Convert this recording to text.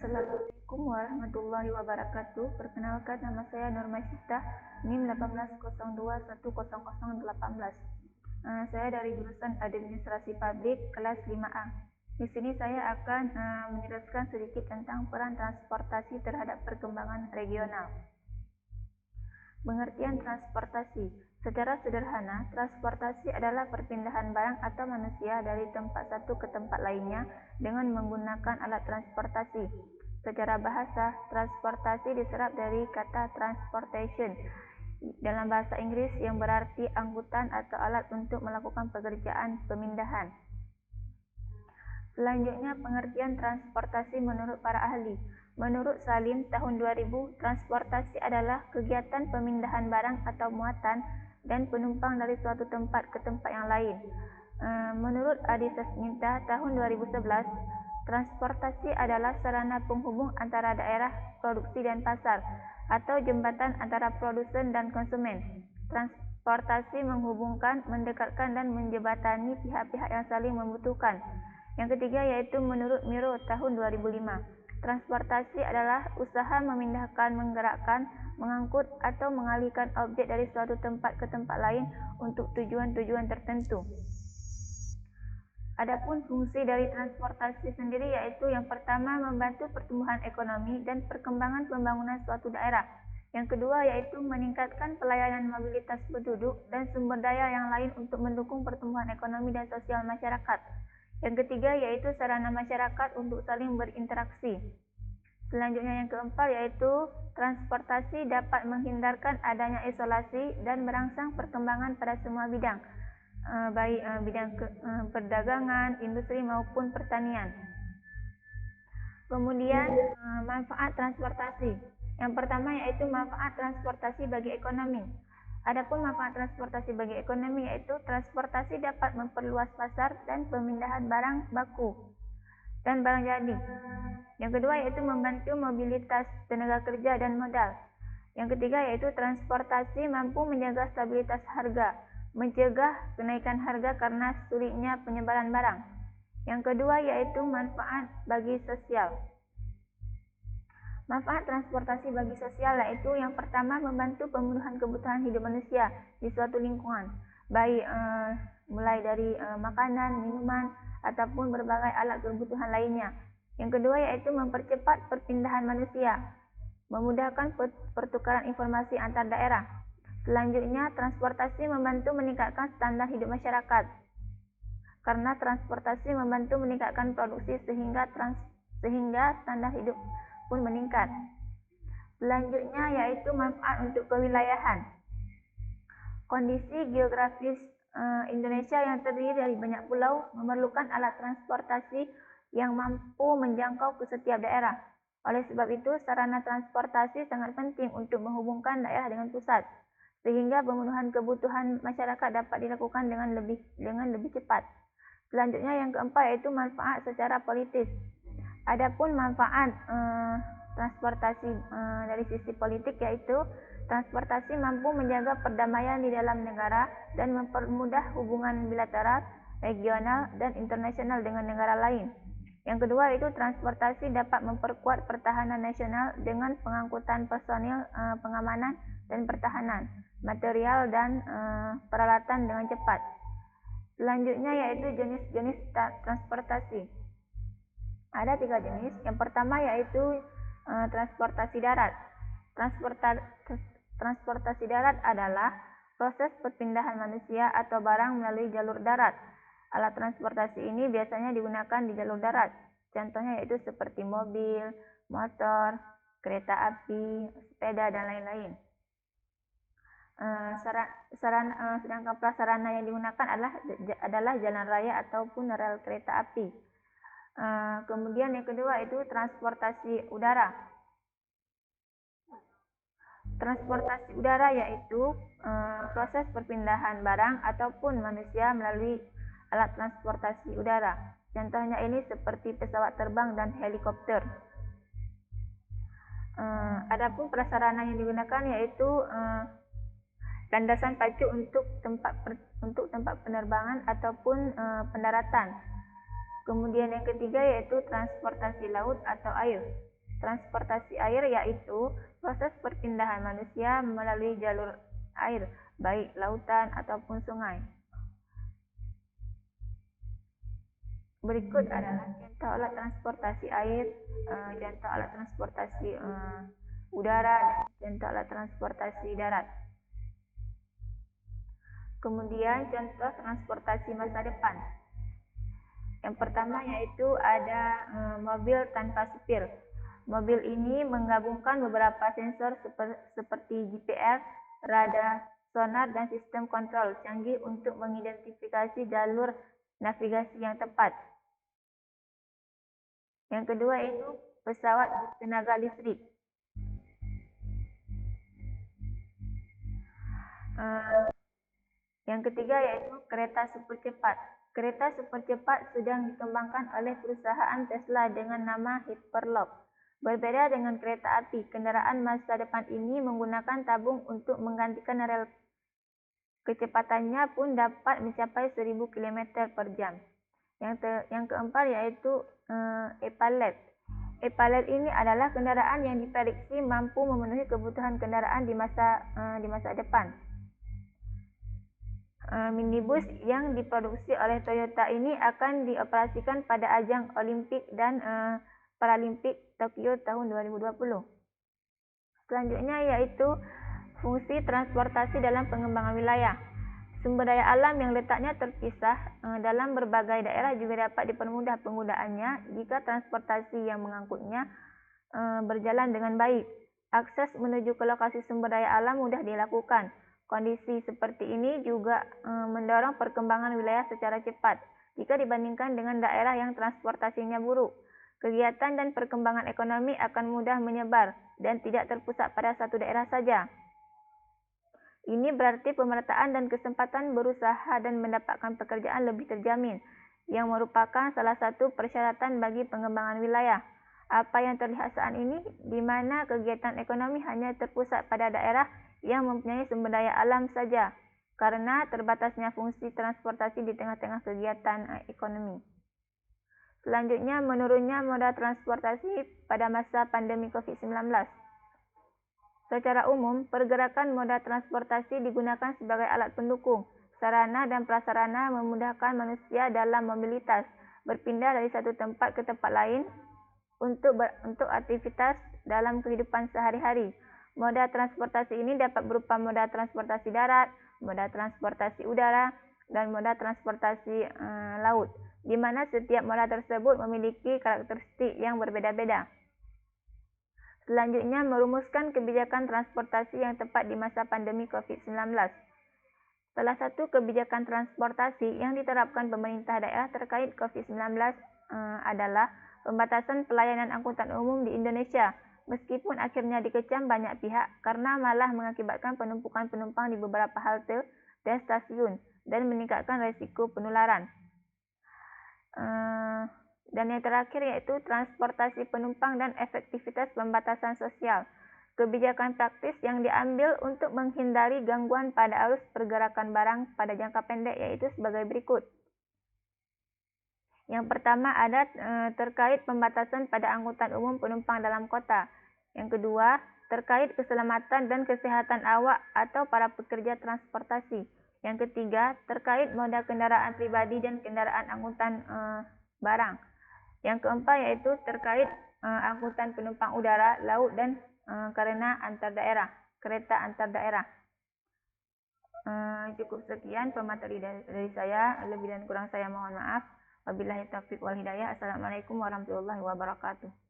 Assalamualaikum warahmatullahi wabarakatuh. Perkenalkan, nama saya Nur Masyita, NIM 1802100018. Saya dari jurusan Administrasi Publik kelas 5A. Di sini saya akan menjelaskan sedikit tentang peran transportasi terhadap perkembangan regional. Pengertian transportasi. Secara sederhana, transportasi adalah perpindahan barang atau manusia dari tempat satu ke tempat lainnya dengan menggunakan alat transportasi. Secara bahasa, transportasi diserap dari kata transportation dalam bahasa Inggris yang berarti angkutan atau alat untuk melakukan pekerjaan pemindahan. Selanjutnya, pengertian transportasi menurut para ahli. Menurut Salim tahun 2000, transportasi adalah kegiatan pemindahan barang atau muatan dan penumpang dari suatu tempat ke tempat yang lain. Menurut Adi Sasminta tahun 2011, transportasi adalah sarana penghubung antara daerah, produksi dan pasar, atau jembatan antara produsen dan konsumen. Transportasi menghubungkan, mendekatkan, dan menjembatani pihak-pihak yang saling membutuhkan. Yang ketiga yaitu menurut Miro tahun 2005, transportasi adalah usaha memindahkan, menggerakkan, mengangkut, atau mengalihkan objek dari suatu tempat ke tempat lain untuk tujuan-tujuan tertentu. Adapun fungsi dari transportasi sendiri yaitu yang pertama membantu pertumbuhan ekonomi dan perkembangan pembangunan suatu daerah. Yang kedua yaitu meningkatkan pelayanan mobilitas penduduk dan sumber daya yang lain untuk mendukung pertumbuhan ekonomi dan sosial masyarakat. Yang ketiga yaitu sarana masyarakat untuk saling berinteraksi. Selanjutnya yang keempat yaitu transportasi dapat menghindarkan adanya isolasi dan merangsang perkembangan pada semua bidang, baik bidang perdagangan, industri maupun pertanian. Kemudian manfaat transportasi. Yang pertama yaitu manfaat transportasi bagi ekonomi. Adapun manfaat transportasi bagi ekonomi yaitu transportasi dapat memperluas pasar dan pemindahan barang baku dan barang jadi. Yang kedua yaitu membantu mobilitas tenaga kerja dan modal. Yang ketiga yaitu transportasi mampu menjaga stabilitas harga, mencegah kenaikan harga karena sulitnya penyebaran barang. Yang kedua yaitu manfaat bagi sosial. Manfaat transportasi bagi sosial yaitu yang pertama membantu pemenuhan kebutuhan hidup manusia di suatu lingkungan, baik mulai dari makanan, minuman, ataupun berbagai alat kebutuhan lainnya. Yang kedua yaitu mempercepat perpindahan manusia, memudahkan pertukaran informasi antar daerah. Selanjutnya, transportasi membantu meningkatkan standar hidup masyarakat, karena transportasi membantu meningkatkan produksi sehingga standar hidup pun meningkat. Selanjutnya yaitu manfaat untuk kewilayahan. Kondisi geografis Indonesia yang terdiri dari banyak pulau memerlukan alat transportasi yang mampu menjangkau ke setiap daerah. Oleh sebab itu, sarana transportasi sangat penting untuk menghubungkan daerah dengan pusat, sehingga pemenuhan kebutuhan masyarakat dapat dilakukan dengan lebih cepat. Selanjutnya yang keempat yaitu manfaat secara politis. Adapun manfaat transportasi dari sisi politik yaitu transportasi mampu menjaga perdamaian di dalam negara dan mempermudah hubungan bilateral, regional, dan internasional dengan negara lain. Yang kedua yaitu transportasi dapat memperkuat pertahanan nasional dengan pengangkutan personil, pengamanan dan pertahanan, material dan peralatan dengan cepat. Selanjutnya yaitu jenis-jenis transportasi. Ada 3 jenis. Yang pertama yaitu transportasi darat. Transportasi darat adalah proses perpindahan manusia atau barang melalui jalur darat. Alat transportasi ini biasanya digunakan di jalur darat. Contohnya yaitu seperti mobil, motor, kereta api, sepeda, dan lain-lain. Sedangkan prasarana yang digunakan adalah jalan raya ataupun rel kereta api. Kemudian yang kedua itu transportasi udara. Transportasi udara yaitu proses perpindahan barang ataupun manusia melalui alat transportasi udara. Contohnya ini seperti pesawat terbang dan helikopter. Adapun prasarana yang digunakan yaitu landasan pacu untuk tempat penerbangan ataupun pendaratan. Kemudian yang ketiga yaitu transportasi laut atau air. transportasi air yaitu proses perpindahan manusia melalui jalur air, baik lautan ataupun sungai. Berikut adalah contoh alat transportasi air, contoh alat transportasi udara, dan contoh alat transportasi darat. Kemudian contoh transportasi masa depan. Yang pertama yaitu ada mobil tanpa supir. Mobil ini menggabungkan beberapa sensor seperti GPS, radar, sonar, dan sistem kontrol canggih untuk mengidentifikasi jalur navigasi yang tepat. Yang kedua yaitu pesawat bertenaga listrik. Yang ketiga yaitu kereta super cepat. Kereta super cepat sedang dikembangkan oleh perusahaan Tesla dengan nama Hyperloop. Berbeda dengan kereta api, kendaraan masa depan ini menggunakan tabung untuk menggantikan rel. Kecepatannya pun dapat mencapai 1000 km per jam. Yang keempat yaitu e-pallet. E-pallet ini adalah kendaraan yang diprediksi mampu memenuhi kebutuhan kendaraan di masa depan. Minibus yang diproduksi oleh Toyota ini akan dioperasikan pada ajang Olimpik dan Paralimpik Tokyo tahun 2020. Selanjutnya yaitu fungsi transportasi dalam pengembangan wilayah. Sumber daya alam yang letaknya terpisah dalam berbagai daerah juga dapat dipermudah penggunaannya jika transportasi yang mengangkutnya berjalan dengan baik. Akses menuju ke lokasi sumber daya alam mudah dilakukan. Kondisi seperti ini juga mendorong perkembangan wilayah secara cepat jika dibandingkan dengan daerah yang transportasinya buruk. Kegiatan dan perkembangan ekonomi akan mudah menyebar dan tidak terpusat pada satu daerah saja. Ini berarti pemerataan dan kesempatan berusaha dan mendapatkan pekerjaan lebih terjamin, yang merupakan salah satu persyaratan bagi pengembangan wilayah. Apa yang terlihat saat ini, di mana kegiatan ekonomi hanya terpusat pada daerah yang mempunyai sumber daya alam saja, karena terbatasnya fungsi transportasi di tengah-tengah kegiatan ekonomi. Selanjutnya, menurunnya moda transportasi pada masa pandemi COVID-19. Secara umum, pergerakan moda transportasi digunakan sebagai alat pendukung, sarana dan prasarana memudahkan manusia dalam mobilitas, berpindah dari satu tempat ke tempat lain untuk aktivitas dalam kehidupan sehari-hari. Moda transportasi ini dapat berupa moda transportasi darat, moda transportasi udara, dan moda transportasi laut, di mana setiap moda tersebut memiliki karakteristik yang berbeda-beda. Selanjutnya, merumuskan kebijakan transportasi yang tepat di masa pandemi COVID-19. Salah satu kebijakan transportasi yang diterapkan pemerintah daerah terkait COVID-19 adalah pembatasan pelayanan angkutan umum di Indonesia, meskipun akhirnya dikecam banyak pihak karena malah mengakibatkan penumpukan penumpang di beberapa halte dan stasiun dan meningkatkan risiko penularan. Dan yang terakhir yaitu transportasi penumpang dan efektivitas pembatasan sosial. Kebijakan praktis yang diambil untuk menghindari gangguan pada arus pergerakan barang pada jangka pendek yaitu sebagai berikut. Yang pertama ada terkait pembatasan pada angkutan umum penumpang dalam kota. Yang kedua, terkait keselamatan dan kesehatan awak atau para pekerja transportasi. Yang ketiga, terkait moda kendaraan pribadi dan kendaraan angkutan barang. Yang keempat yaitu terkait angkutan penumpang udara, laut, dan kereta antar daerah. Cukup sekian pemateri dari saya, lebih dan kurang saya mohon maaf. Wabillahi taufiq wal hidayah. Assalamualaikum warahmatullahi wabarakatuh.